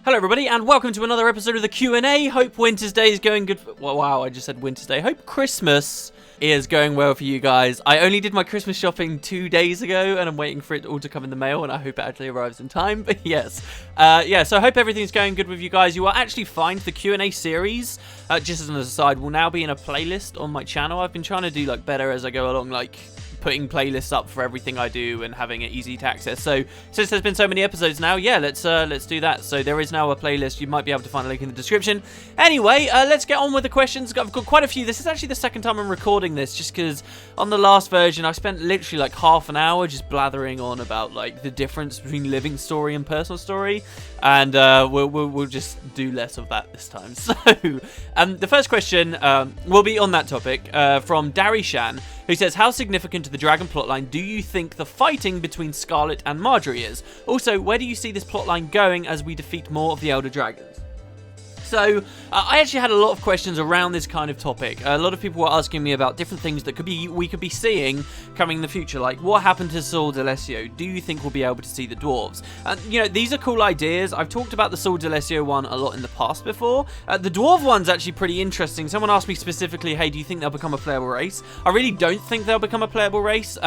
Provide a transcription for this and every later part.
Hello everybody and welcome to another episode of the Q&A. Hope Winter's Day is going good. Wow, I just said Winter's Day. Hope Christmas is going well for you guys. I only did my Christmas shopping 2 days ago and I'm waiting for it all to come in the mail and I hope it actually arrives in time. But yes, so I hope everything's going good with you guys. You will actually find the Q&A series, just as an aside, will now be in a playlist on my channel. I've been trying to do better as I go along, putting playlists up for everything I do and having it easy to access. So since there's been so many episodes now, yeah, let's do that. So there is now a playlist. You might be able to find a link in the description. Anyway, let's get on with the questions. I've got quite a few. This is actually the second time I'm recording this, just because on the last version I spent literally half an hour just blathering on about the difference between living story and personal story, and we'll just do less of that this time. So the first question will be on that topic from Darishan, who says, how significant to the dragon plotline do you think the fighting between Scarlet and Marjorie is? Also, where do you see this plotline going as we defeat more of the Elder Dragons? So, I actually had a lot of questions around this kind of topic. A lot of people were asking me about different things that we could be seeing coming in the future, like what happened to Sol D'Alessio? Do you think we'll be able to see the dwarves? These are cool ideas. I've talked about the Sol D'Alessio one a lot in the past before. The dwarf one's actually pretty interesting. Someone asked me specifically, hey, do you think they'll become a playable race? I really don't think they'll become a playable race,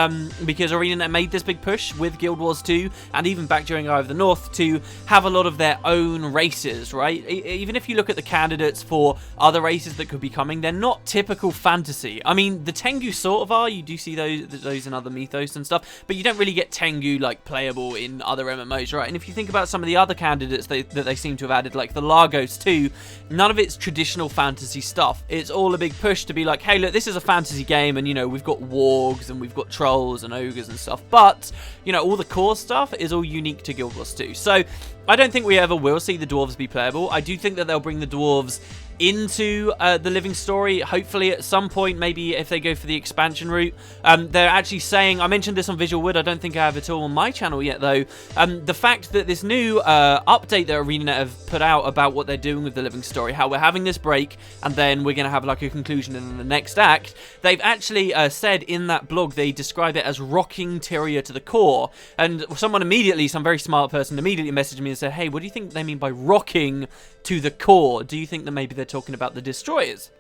because ArenaNet made this big push with Guild Wars 2, and even back during Eye of the North, to have a lot of their own races, right? Even if you look at the candidates for other races that could be coming, they're not typical fantasy. I mean, the Tengu sort of are. You do see those in other mythos and stuff, but you don't really get Tengu playable in other MMOs, right? And if you think about some of the other candidates that they seem to have added, like the Lagos too, none of it's traditional fantasy stuff. It's all a big push to be like, hey, look, this is a fantasy game, and we've got wargs and we've got trolls and ogres and stuff, but all the core stuff is all unique to Guild Wars 2. So I don't think we ever will see the dwarves be playable. I do think that they'll bring the dwarves into the living story, hopefully at some point, maybe if they go for the expansion route. They're actually saying, I mentioned this on Visual Wood, I don't think I have it all on my channel yet though, the fact that this new update that ArenaNet have put out about what they're doing with the living story, how we're having this break and then we're going to have a conclusion in the next act, they've actually said in that blog, they describe it as rocking Tyria to the core, and some very smart person immediately messaged me and said, hey, what do you think they mean by rocking to the core? Do you think that maybe they're talking about the destroyers?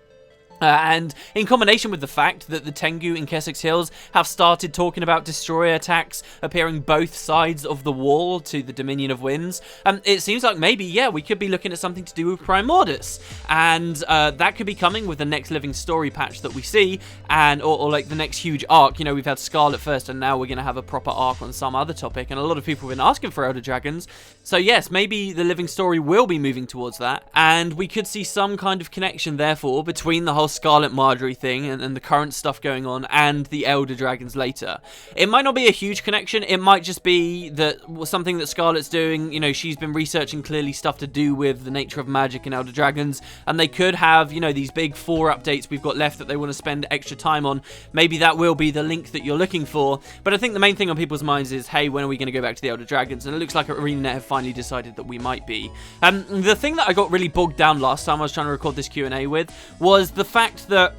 And in combination with the fact that the Tengu in Kessex Hills have started talking about destroyer attacks appearing both sides of the wall to the Dominion of Winds, it seems like maybe, yeah, we could be looking at something to do with Primordus, and that could be coming with the next living story patch that we see, and or the next huge arc. We've had Scarlet first, and now we're going to have a proper arc on some other topic, and a lot of people have been asking for Elder Dragons, so yes, maybe the living story will be moving towards that, and we could see some kind of connection, therefore, between the whole Scarlet Marjorie thing and the current stuff going on and the Elder Dragons later. It might not be a huge connection. It might just be that something that Scarlet's doing, she's been researching clearly stuff to do with the nature of magic and Elder Dragons, and they could have, these big 4 updates we've got left that they want to spend extra time on. Maybe that will be the link that you're looking for, but I think the main thing on people's minds is, hey, when are we going to go back to the Elder Dragons? And it looks like ArenaNet have finally decided that we might be. The thing that I got really bogged down last time I was trying to record this Q&A with was the fact that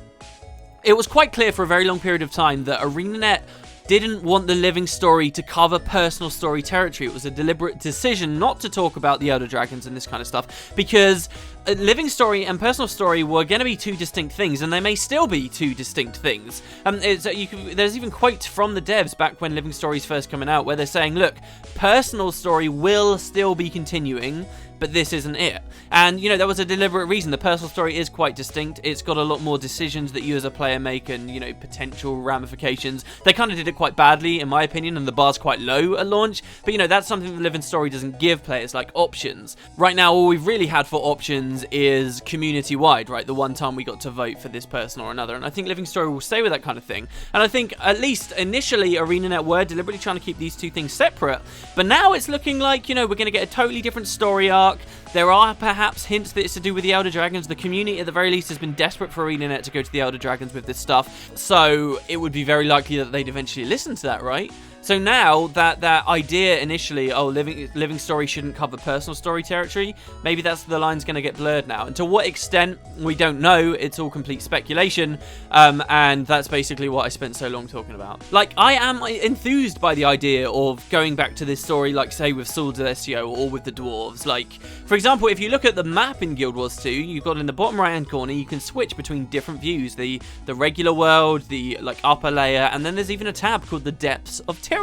it was quite clear for a very long period of time that ArenaNet didn't want the living story to cover personal story territory. It was a deliberate decision not to talk about the Elder Dragons and this kind of stuff, because living story and personal story were going to be 2 distinct things, and they may still be 2 distinct things. There's even quotes from the devs back when living story's first coming out where they're saying, look, personal story will still be continuing, but this isn't it. And, there was a deliberate reason. The personal story is quite distinct. It's got a lot more decisions that you as a player make and, potential ramifications. They kind of did it quite badly, in my opinion, and the bar's quite low at launch. But, that's something the living story doesn't give players, like options. Right now, all we've really had for options is community-wide, right? The one time we got to vote for this person or another. And I think living story will stay with that kind of thing. And I think, at least initially, ArenaNet were deliberately trying to keep these 2 things separate. But now it's looking like, we're going to get a totally different story arc. There are perhaps hints that it's to do with the Elder Dragons. The community, at the very least, has been desperate for ArenaNet to go to the Elder Dragons with this stuff, so it would be very likely that they'd eventually listen to that, right? So now that idea initially, oh, living story shouldn't cover personal story territory, maybe that's the line's going to get blurred now. And to what extent, we don't know. It's all complete speculation. And that's basically what I spent so long talking about. Like, I am enthused by the idea of going back to this story, like, say, with Sylvari or with the dwarves. Like, for example, if you look at the map in Guild Wars 2, you've got in the bottom right-hand corner, you can switch between different views. The regular world, the, like, upper layer, and then there's even a tab called the Depths of Tyria.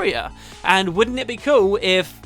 And wouldn't it be cool if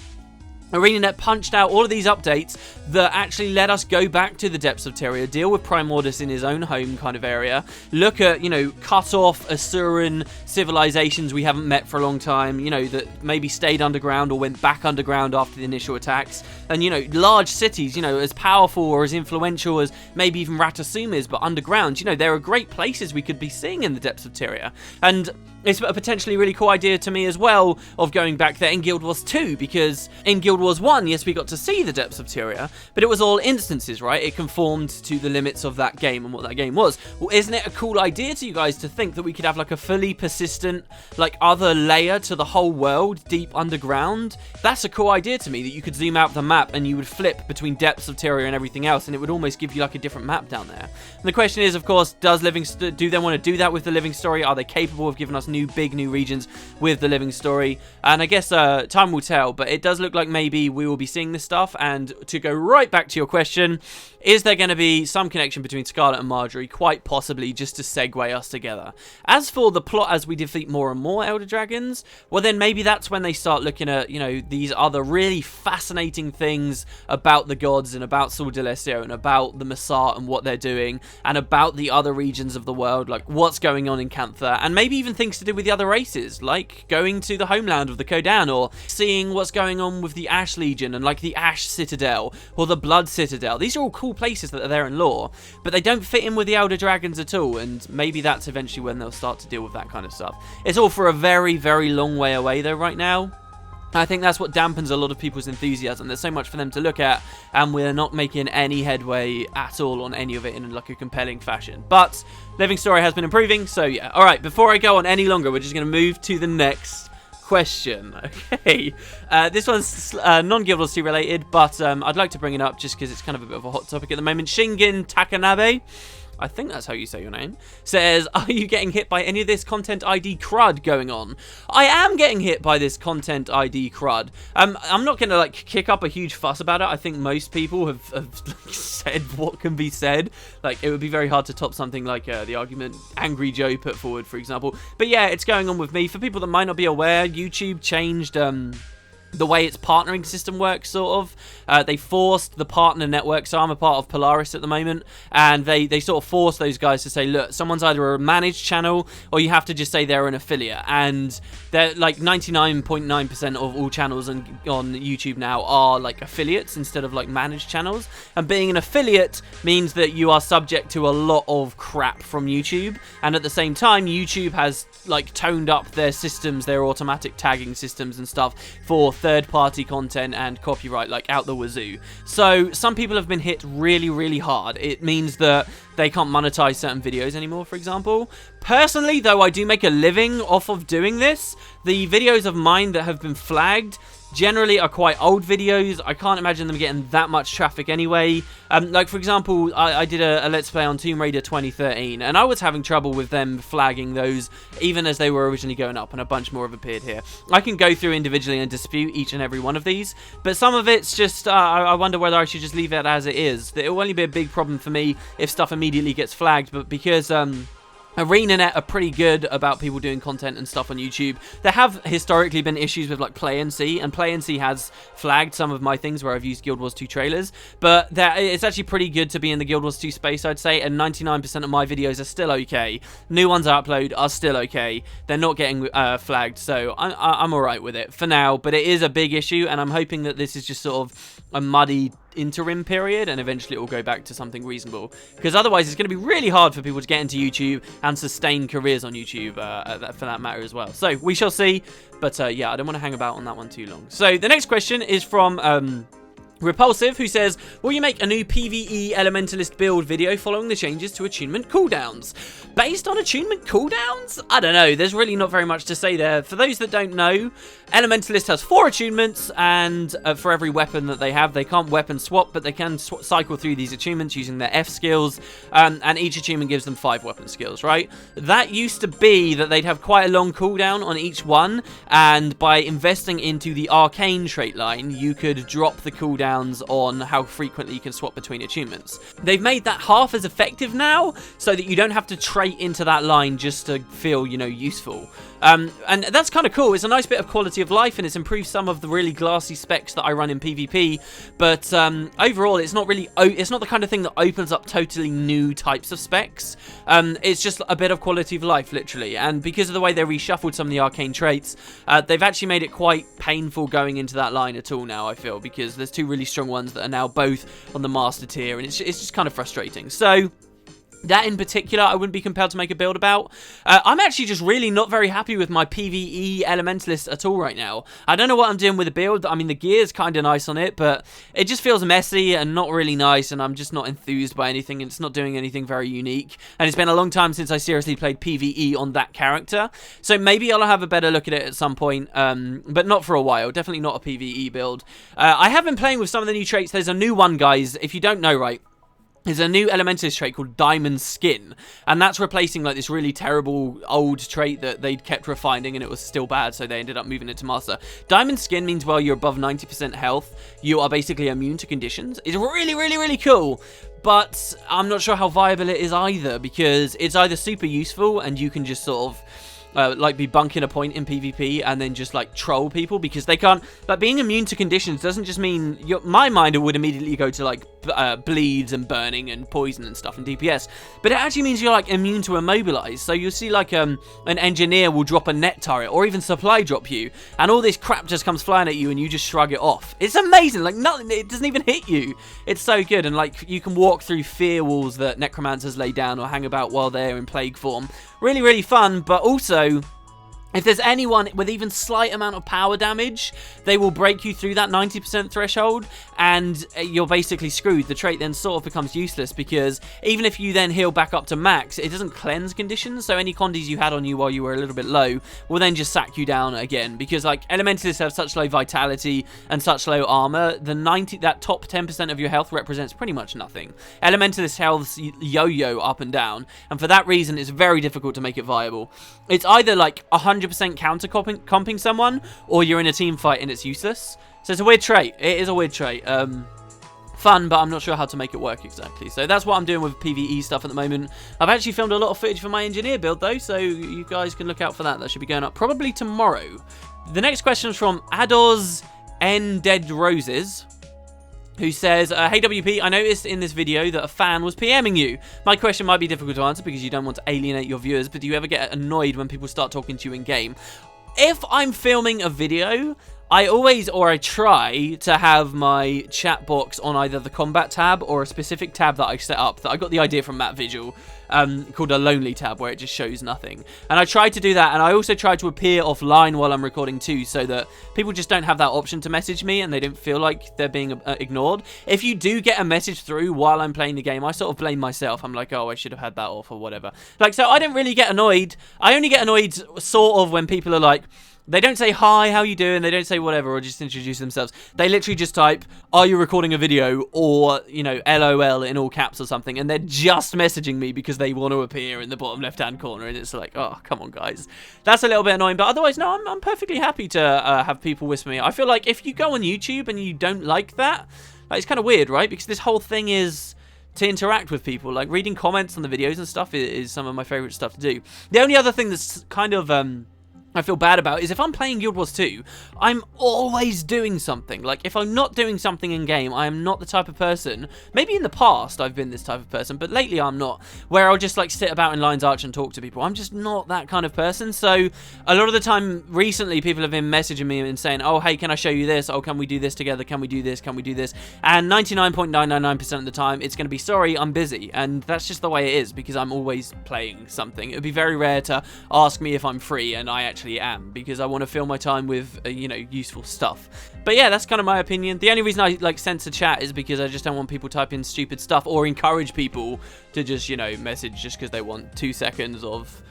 ArenaNet punched out all of these updates that actually let us go back to the Depths of Tyria, deal with Primordus in his own home kind of area, look at, you know, cut off Asuran civilizations we haven't met for a long time, you know, that maybe stayed underground or went back underground after the initial attacks, and, you know, large cities, you know, as powerful or as influential as maybe even Ratasum is, but underground, you know, there are great places we could be seeing in the Depths of Tyria. And it's a potentially really cool idea to me as well of going back there in Guild Wars 2, because in Guild Wars 1, yes, we got to see the Depths of Tyria, but it was all instances, right? It conformed to the limits of that game and what that game was. Well, isn't it a cool idea to you guys to think that we could have like a fully persistent, like, other layer to the whole world deep underground? That's a cool idea to me, that you could zoom out the map and you would flip between Depths of Tyria and everything else, and it would almost give you like a different map down there. And the question is, of course, do they want to do that with the Living Story? Are they capable of giving us big new regions with the Living Story? And I guess time will tell, but it does look like maybe we will be seeing this stuff. And to go right back to your question, is there going to be some connection between Scarlet and Marjorie? Quite possibly, just to segue us together. As for the plot, as we defeat more and more Elder Dragons, well, then maybe that's when they start looking at, you know, these other really fascinating things about the gods and about Sylvari and about the Massart and what they're doing, and about the other regions of the world, like what's going on in Cantha, and maybe even things to do with the other races, like going to the homeland of the Kodan, or seeing what's going on with the Ash Legion and like the Ash Citadel or the Blood Citadel. These are all cool places that are there in lore, but they don't fit in with the Elder Dragons at all, and maybe that's eventually when they'll start to deal with that kind of stuff. It's all for a very, very long way away though right now. I think that's what dampens a lot of people's enthusiasm. There's so much for them to look at, and we're not making any headway at all on any of it in like a compelling fashion. But Living Story has been improving, so yeah. Alright, before I go on any longer, we're just going to move to the next question. Okay, this one's non-Guild Wars 2 related, but I'd like to bring it up just because it's kind of a bit of a hot topic at the moment. Shingen Takanabe, I think that's how you say your name, says, are you getting hit by any of this content ID crud going on? I am getting hit by this content ID crud. I'm not going to like kick up a huge fuss about it. I think most people have said what can be said. Like, it would be very hard to top something like the argument Angry Joe put forward, for example. But yeah, it's going on with me. For people that might not be aware, YouTube changed the way its partnering system works, sort of. They forced the partner network, so I'm a part of Polaris at the moment, and they sort of forced those guys to say, look, someone's either a managed channel, or you have to just say they're an affiliate. And they're like 99.9% of all channels on YouTube now are like affiliates instead of like managed channels. And being an affiliate means that you are subject to a lot of crap from YouTube, and at the same time, YouTube has like toned up their systems, their automatic tagging systems and stuff for third-party content and copyright, like out the wazoo. So some people have been hit really, really hard. It means that they can't monetize certain videos anymore, for example. Personally, though, I do make a living off of doing this. The videos of mine that have been flagged generally are quite old videos. I can't imagine them getting that much traffic anyway. Like, for example, I did a Let's Play on Tomb Raider 2013, and I was having trouble with them flagging those even as they were originally going up, and a bunch more have appeared here. I can go through individually and dispute each and every one of these, but some of it's just, I wonder whether I should just leave it as it is. It will only be a big problem for me if stuff immediately gets flagged, but because ArenaNet are pretty good about people doing content and stuff on YouTube. There have historically been issues with like Play NC, and Play NC has flagged some of my things where I've used Guild Wars 2 trailers, but it's actually pretty good to be in the Guild Wars 2 space, I'd say, and 99% of my videos are still okay. New ones I upload are still okay. They're not getting flagged, so I'm alright with it for now, but it is a big issue, and I'm hoping that this is just sort of a muddy interim period, and eventually it will go back to something reasonable, because otherwise it's going to be really hard for people to get into YouTube and sustain careers on YouTube for that matter as well. So we shall see, but yeah, I don't want to hang about on that one too long. So the next question is from Repulsive, who says, will you make a new PvE Elementalist build video following the changes to attunement cooldowns? Based on attunement cooldowns? I don't know, there's really not very much to say there. For those that don't know, Elementalist has 4 attunements, and for every weapon that they have, they can't weapon swap, but they can cycle through these attunements using their F skills, and each attunement gives them 5 weapon skills, right? That used to be that they'd have quite a long cooldown on each one, and by investing into the Arcane trait line, you could drop the cooldown on how frequently you can swap between attunements. They've made that half as effective now, so that you don't have to trait into that line just to feel, you know, useful. And that's kind of cool. It's a nice bit of quality of life, and it's improved some of the really glassy specs that I run in PvP, but overall, it's not the kind of thing that opens up totally new types of specs. It's just a bit of quality of life, literally, and because of the way they reshuffled some of the arcane traits, they've actually made it quite painful going into that line at all now, I feel, because there's 2 really strong ones that are now both on the master tier, and it's just kind of frustrating. So that in particular, I wouldn't be compelled to make a build about. I'm actually just really not very happy with my PvE Elementalist at all right now. I don't know what I'm doing with the build. I mean, the gear's kind of nice on it, but it just feels messy and not really nice, and I'm just not enthused by anything, and it's not doing anything very unique. And it's been a long time since I seriously played PvE on that character, so maybe I'll have a better look at it at some point, but not for a while. Definitely not a PvE build. I have been playing with some of the new traits. There's a new one, guys, if you don't know, right? There's a new Elementalist trait called Diamond Skin, and that's replacing like this really terrible old trait that they'd kept refining, and it was still bad, so they ended up moving it to Master. Diamond Skin means, well, you're above 90% health, you are basically immune to conditions. It's really, really, really cool, but I'm not sure how viable it is either, because it's either super useful and you can just sort of like be bunking a point in PvP and then just like troll people, because they can't, like, being immune to conditions doesn't just mean my mind would immediately go to like bleeds and burning and poison and stuff in DPS, but it actually means you're like immune to immobilize. So you'll see like an engineer will drop a net turret or even supply drop you, and all this crap just comes flying at you and you just shrug it off. It's amazing, like nothing, it doesn't even hit you. It's so good, and like you can walk through fear walls that necromancers lay down or hang about while they're in plague form. Really, really fun, but also, if there's anyone with even slight amount of power damage, they will break you through that 90% threshold, and you're basically screwed. The trait then sort of becomes useless, because even if you then heal back up to max, it doesn't cleanse conditions, so any condis you had on you while you were a little bit low will then just sack you down again, because like Elementalists have such low vitality and such low armor, that top 10% of your health represents pretty much nothing. Elementalist healths yo-yo up and down, and for that reason, it's very difficult to make it viable. It's either like 100% counter-comping someone, or you're in a team fight and it's useless. So it's a weird trait. It is a weird trait. Fun, but I'm not sure how to make it work exactly. So that's what I'm doing with PvE stuff at the moment. I've actually filmed a lot of footage for my engineer build, though, so you guys can look out for that. That should be going up probably tomorrow. The next question is from Ados N Dead Roses, who says, hey WP, I noticed in this video that a fan was PMing you. My question might be difficult to answer because you don't want to alienate your viewers, but do you ever get annoyed when people start talking to you in game? If I'm filming a video, I try to have my chat box on either the combat tab or a specific tab that I set up that I got the idea from Matt Vigil, called a lonely tab, where it just shows nothing. And I try to do that, and I also try to appear offline while I'm recording too, so that people just don't have that option to message me and they don't feel like they're being ignored. If you do get a message through while I'm playing the game, I sort of blame myself. I'm like, oh, I should have had that off or whatever. Like, so I don't really get annoyed. I only get annoyed sort of when people are like, they don't say, hi, how you doing? They don't say whatever, or just introduce themselves. They literally just type, are you recording a video? Or, you know, LOL in all caps or something. And they're just messaging me because they want to appear in the bottom left-hand corner. And it's like, oh, come on, guys. That's a little bit annoying. But otherwise, no, I'm perfectly happy to have people whisper me. I feel like if you go on YouTube and you don't like that, like, it's kind of weird, right? Because this whole thing is to interact with people. Like, reading comments on the videos and stuff is some of my favorite stuff to do. The only other thing that's kind of I feel bad about is if I'm playing Guild Wars 2, I'm always doing something. Like, if I'm not doing something in game, I am not the type of person, maybe in the past I've been this type of person, but lately I'm not, where I'll just like sit about in Lion's Arch and talk to people. I'm just not that kind of person. So a lot of the time recently, people have been messaging me and saying, oh, hey, can I show you this? Oh, can we do this together? Can we do this? Can we do this? And 99.999% of the time, it's going to be, sorry, I'm busy. And that's just the way it is, because I'm always playing something. It would be very rare to ask me if I'm free and I actually actually am, because I want to fill my time with, useful stuff. But yeah, that's kind of my opinion. The only reason I censor chat is because I just don't want people typing stupid stuff or encourage people to just, message just because they want 2 seconds of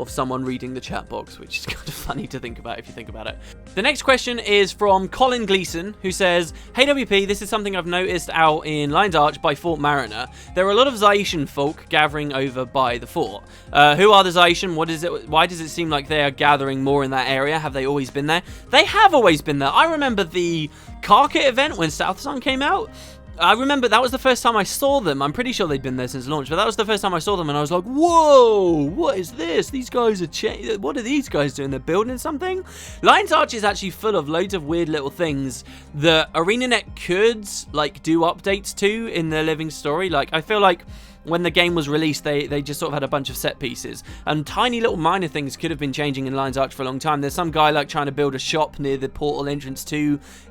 someone reading the chat box, which is kind of funny to think about if you think about it. The next question is from Colin Gleason, who says, "Hey WP, this is something I've noticed out in Lion's Arch by Fort Mariner. There are a lot of Zishian folk gathering over by the fort. Who are the Zishian? What is it? Why does it seem like they are gathering more in that area? Have they always been there?" They have always been there. I remember the car kit event when South Sun came out. I remember that was the first time I saw them. I'm pretty sure they'd been there since launch, but that was the first time I saw them, and I was like, whoa, what is this? These guys are what are these guys doing? They're building something? Lion's Arch is actually full of loads of weird little things that ArenaNet could, do updates to in their living story. I feel like when the game was released, they just sort of had a bunch of set pieces, and tiny little minor things could have been changing in Lion's Arch for a long time. There's some guy trying to build a shop near the portal entrance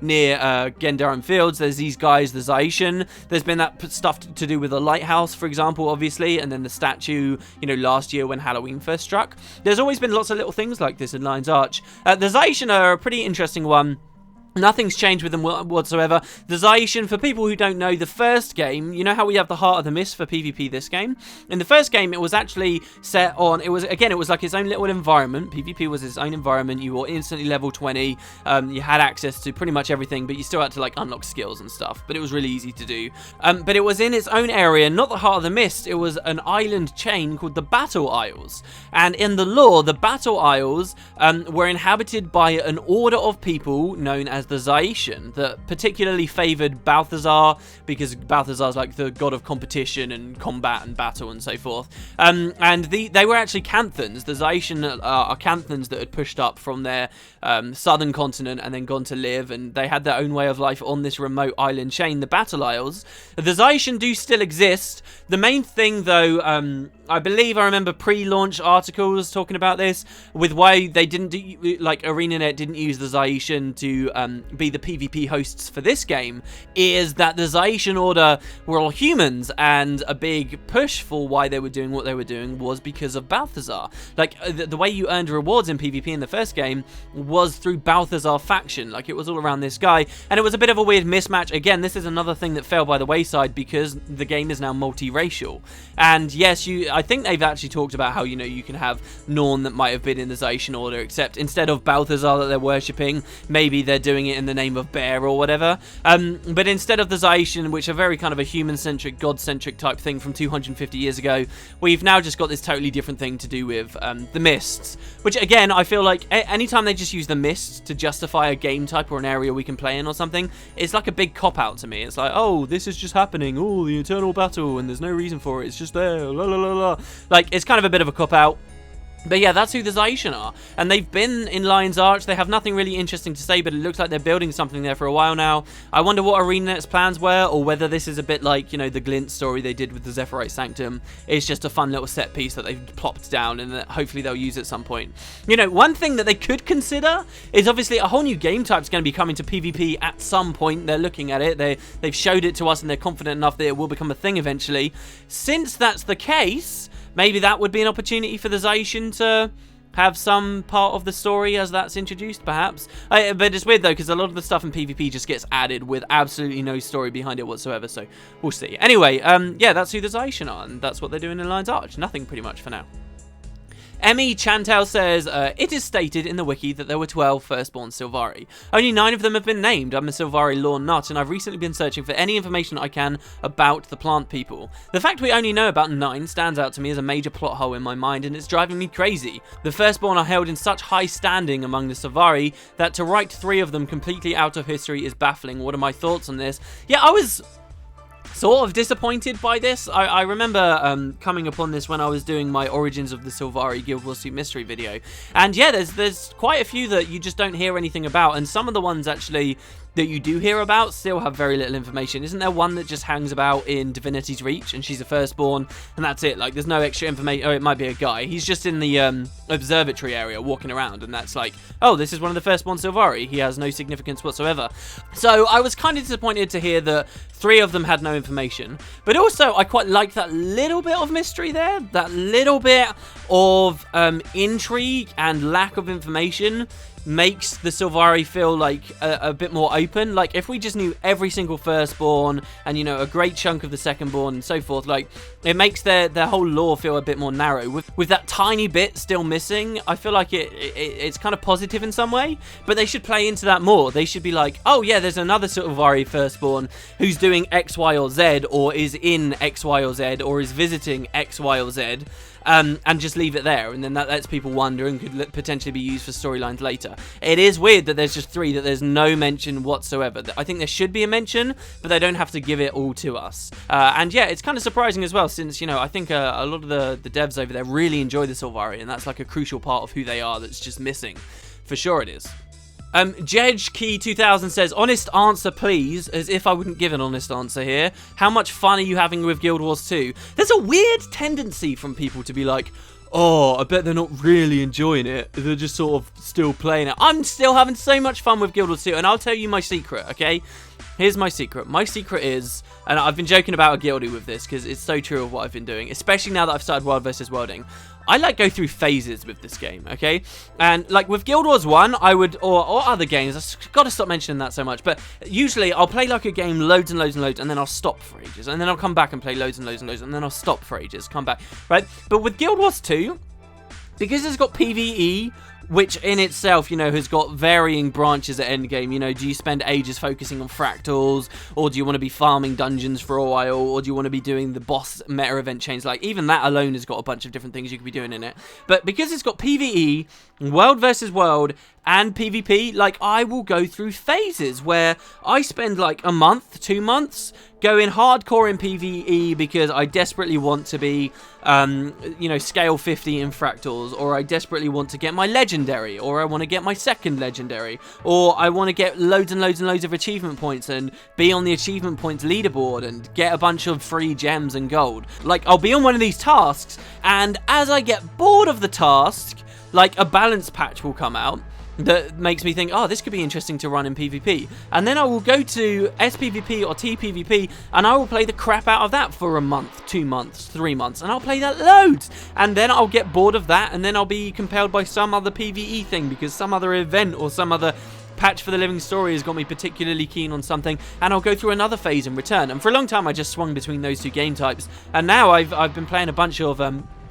near Gendarum Fields. There's these guys, the Zishian. There's been that stuff to do with the lighthouse, for example, obviously, and then the statue, last year when Halloween first struck. There's always been lots of little things like this in Lion's Arch. The Zishian are a pretty interesting one. Nothing's changed with them whatsoever. The Zishian, for people who don't know, the first game, you know how we have the Heart of the Mist for PvP this game? In the first game, it was actually set on, it was like its own little environment. PvP was its own environment. You were instantly level 20. You had access to pretty much everything, but you still had to unlock skills and stuff. But it was really easy to do. But it was in its own area, not the Heart of the Mist. It was an island chain called the Battle Isles. And in the lore, the Battle Isles were inhabited by an order of people known as the Zishian, that particularly favoured Balthazar, because Balthazar's the god of competition and combat and battle and so forth. And they were actually Canthans. The Zishian are Canthans that had pushed up from their southern continent and then gone to live, and they had their own way of life on this remote island chain, the Battle Isles. The Zishian do still exist. The main thing, though, I believe I remember pre-launch articles talking about this, with why they didn't do, ArenaNet didn't use the Zishian to be the PvP hosts for this game, is that the Zishian Order were all humans, and a big push for why they were doing what they were doing was because of Balthazar. The way you earned rewards in PvP in the first game was through Balthazar faction. It was all around this guy, and it was a bit of a weird mismatch. Again, this is another thing that fell by the wayside because the game is now multiracial. And yes, I think they've actually talked about how, you can have Norn that might have been in the Zishian Order, except instead of Balthazar that they're worshipping, maybe they're doing it in the name of Bear or whatever. But instead of the Zishian, which are very kind of a human-centric, god-centric type thing from 250 years ago, we've now just got this totally different thing to do with the Mists. Which, again, I feel like anytime they just use the Mists to justify a game type or an area we can play in or something, it's like a big cop-out to me. It's like, oh, this is just happening. Oh, the eternal battle, and there's no reason for it. It's just there. La la la la. It's kind of a bit of a cop-out. But yeah, that's who the Zishian are. And they've been in Lion's Arch. They have nothing really interesting to say, but it looks like they're building something there for a while now. I wonder what ArenaNet's plans were, or whether this is a bit like, the Glint story they did with the Zephyrite Sanctum. It's just a fun little set piece that they've plopped down and that hopefully they'll use at some point. One thing that they could consider is obviously a whole new game type is going to be coming to PvP at some point. They're looking at it. They've showed it to us and they're confident enough that it will become a thing eventually. Since that's the case, maybe that would be an opportunity for the Zishian to have some part of the story as that's introduced, perhaps. But it's weird, though, because a lot of the stuff in PvP just gets added with absolutely no story behind it whatsoever, so we'll see. Anyway, yeah, that's who the Zishian are, and that's what they're doing in Lion's Arch. Nothing, pretty much, for now. Emmy Chantel says, it is stated in the wiki that there were 12 firstborn Sylvari. Only 9 of them have been named. I'm a Sylvari lore nut, and I've recently been searching for any information I can about the plant people. The fact we only know about 9 stands out to me as a major plot hole in my mind, and it's driving me crazy. The firstborn are held in such high standing among the Sylvari that to write 3 of them completely out of history is baffling. What are my thoughts on this? Yeah, I was sort of disappointed by this. I remember coming upon this when I was doing my Origins of the Sylvari Guild Wars 2 mystery video, and yeah, there's quite a few that you just don't hear anything about, and some of the ones actually that you do hear about still have very little information. Isn't there one that just hangs about in Divinity's Reach, and she's a firstborn, and that's it? Like, there's no extra information. Oh, it might be a guy. He's just in the observatory area walking around, and that's like, oh, this is one of the firstborn Sylvari. He has no significance whatsoever. So I was kind of disappointed to hear that 3 of them had no information, but also I quite like that little bit of mystery there, that little bit of intrigue and lack of information makes the Sylvari feel like a bit more open. Like, if we just knew every single firstborn and, you know, a great chunk of the secondborn and so forth, like, it makes their whole lore feel a bit more narrow. With that tiny bit still missing, I feel like it's kind of positive in some way, but they should play into that more. They should be like, oh yeah, there's another Sylvari firstborn who's doing X, Y, or Z, or is in X, Y, or Z, or is visiting X, Y, or Z. And just leave it there, and then that lets people wonder and could potentially be used for storylines later. It is weird that there's just 3, that there's no mention whatsoever. I think there should be a mention, but they don't have to give it all to us. And yeah, it's kind of surprising as well, since, you know, I think a lot of the devs over there really enjoy the Sylvari, and that's like a crucial part of who they are that's just missing. For sure it is. Jedge Key 2000 says, honest answer please, as if I wouldn't give an honest answer here. How much fun are you having with Guild Wars 2? There's a weird tendency from people to be like, oh, I bet they're not really enjoying it. They're just sort of still playing it. I'm still having so much fun with Guild Wars 2, and I'll tell you my secret, okay? Here's my secret. My secret is, and I've been joking about a guildie with this because it's so true of what I've been doing, especially now that I've started World vs. Worlding. I like go through phases with this game, okay? And like with Guild Wars 1, I would, or other games, I've got to stop mentioning that so much, but usually I'll play like a game loads and loads and loads, and then I'll stop for ages, and then I'll come back and play loads and loads and loads, and then I'll stop for ages, come back, right? But with Guild Wars 2, because it's got PvE, which in itself, you know, has got varying branches at endgame. You know, do you spend ages focusing on fractals, or do you want to be farming dungeons for a while, or do you want to be doing the boss meta event chains? Like, even that alone has got a bunch of different things you could be doing in it. But because it's got PvE, World versus World, and PvP, like, I will go through phases where I spend like a month, 2 months going hardcore in PvE because I desperately want to be, you know, scale 50 in fractals, or I desperately want to get my legendary, or I want to get my second legendary, or I want to get loads and loads and loads of achievement points and be on the achievement points leaderboard and get a bunch of free gems and gold. Like, I'll be on one of these tasks, and as I get bored of the task, like, a balance patch will come out that makes me think, oh, this could be interesting to run in PvP. And then I will go to SPVP or TPVP, and I will play the crap out of that for a month, 2 months, 3 months, and I'll play that loads. And then I'll get bored of that, and then I'll be compelled by some other PvE thing, because some other event or some other patch for the living story has got me particularly keen on something, and I'll go through another phase and return. And for a long time I just swung between those 2 game types, and now I've been playing a bunch of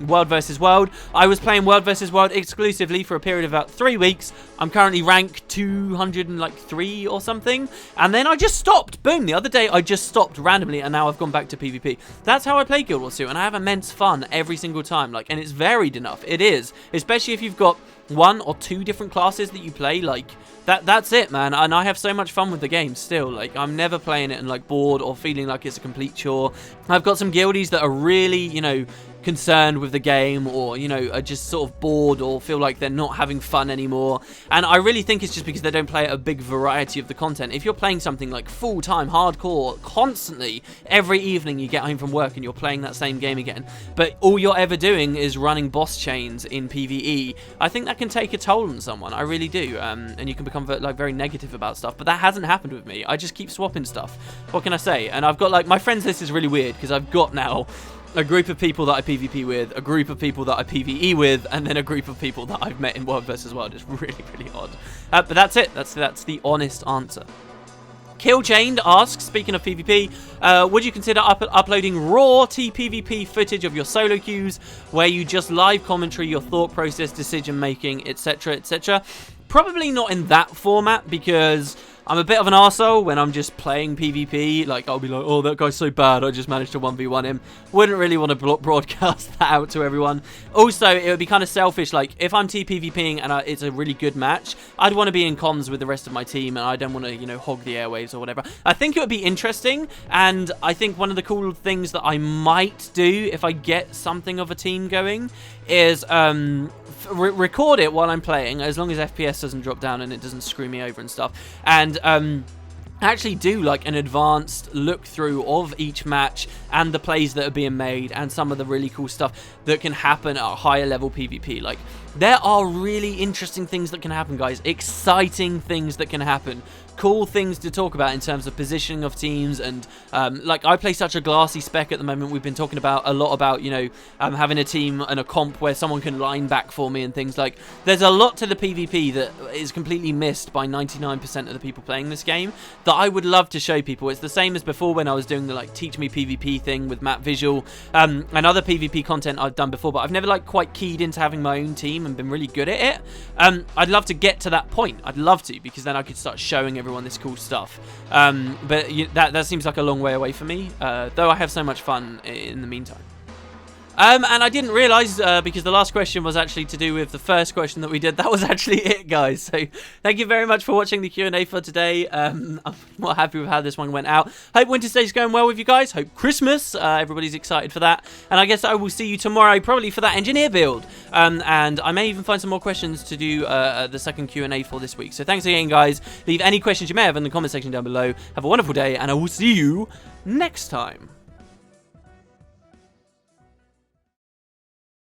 World vs. World. I was playing World vs. World exclusively for a period of about 3 weeks. I'm currently rank 203 or something, and then I just stopped. Boom, the other day I just stopped randomly, and now I've gone back to PvP. That's how I play Guild Wars 2, and I have immense fun every single time. Like, and it's varied enough. It is, especially if you've got 1 or 2 different classes that you play. Like, that's it, man. And I have so much fun with the game still. Like, I'm never playing it and like bored or feeling like it's a complete chore. I've got some guildies that are really, you know, concerned with the game, or, you know, are just sort of bored or feel like they're not having fun anymore. And I really think it's just because they don't play a big variety of the content. If you're playing something like full-time hardcore constantly every evening you get home from work and you're playing that same game again, but all you're ever doing is running boss chains in PvE, I think that can take a toll on someone. I really do. And you can become like very negative about stuff, but that hasn't happened with me. I just keep swapping stuff. What can I say? And I've got, like, my friends list is really weird because I've got now a group of people that I PvP with, a group of people that I PvE with, and then a group of people that I've met in World vs. World. It's really, really odd. But that's it. That's the honest answer. Killchained asks, speaking of PvP, would you consider uploading raw TPVP footage of your solo queues where you just live commentary your thought process, decision making, etc., etc.? Probably not in that format, because I'm a bit of an arsehole when I'm just playing PvP. Like, I'll be like, oh, that guy's so bad, I just managed to 1v1 him. Wouldn't really want to broadcast that out to everyone. Also, it would be kind of selfish. Like, if I'm TPVPing and it's a really good match, I'd want to be in comms with the rest of my team, and I don't want to, you know, hog the airwaves or whatever. I think it would be interesting, and I think one of the cool things that I might do if I get something of a team going is record it while I'm playing, as long as FPS doesn't drop down and it doesn't screw me over and stuff, and actually do like an advanced look through of each match and the plays that are being made and some of the really cool stuff that can happen at a higher level PvP. Like, there are really interesting things that can happen, guys. Exciting things that can happen. Cool things to talk about in terms of positioning of teams, and like, I play such a glassy spec at the moment. We've been talking about a lot about, you know, having a team and a comp where someone can line back for me and things. Like, there's a lot to the PvP that is completely missed by 99% of the people playing this game that I would love to show people. It's the same as before when I was doing the like Teach Me PvP thing with Matt Visual and other PvP content I've done before, but I've never like quite keyed into having my own team and been really good at it. I'd love to get to that point. I'd love to, because then I could start showing everyone this cool stuff. But that seems like a long way away for me, though I have so much fun in the meantime. And I didn't realise, because the last question was actually to do with the first question that we did. That was actually it, guys. So thank you very much for watching the Q&A for today. I'm more happy with how this one went out. Hope Winter's Day is going well with you guys. Hope Christmas, everybody's excited for that. And I guess I will see you tomorrow, probably for that engineer build. And I may even find some more questions to do the second Q&A for this week. So thanks again, guys. Leave any questions you may have in the comment section down below. Have a wonderful day, and I will see you next time.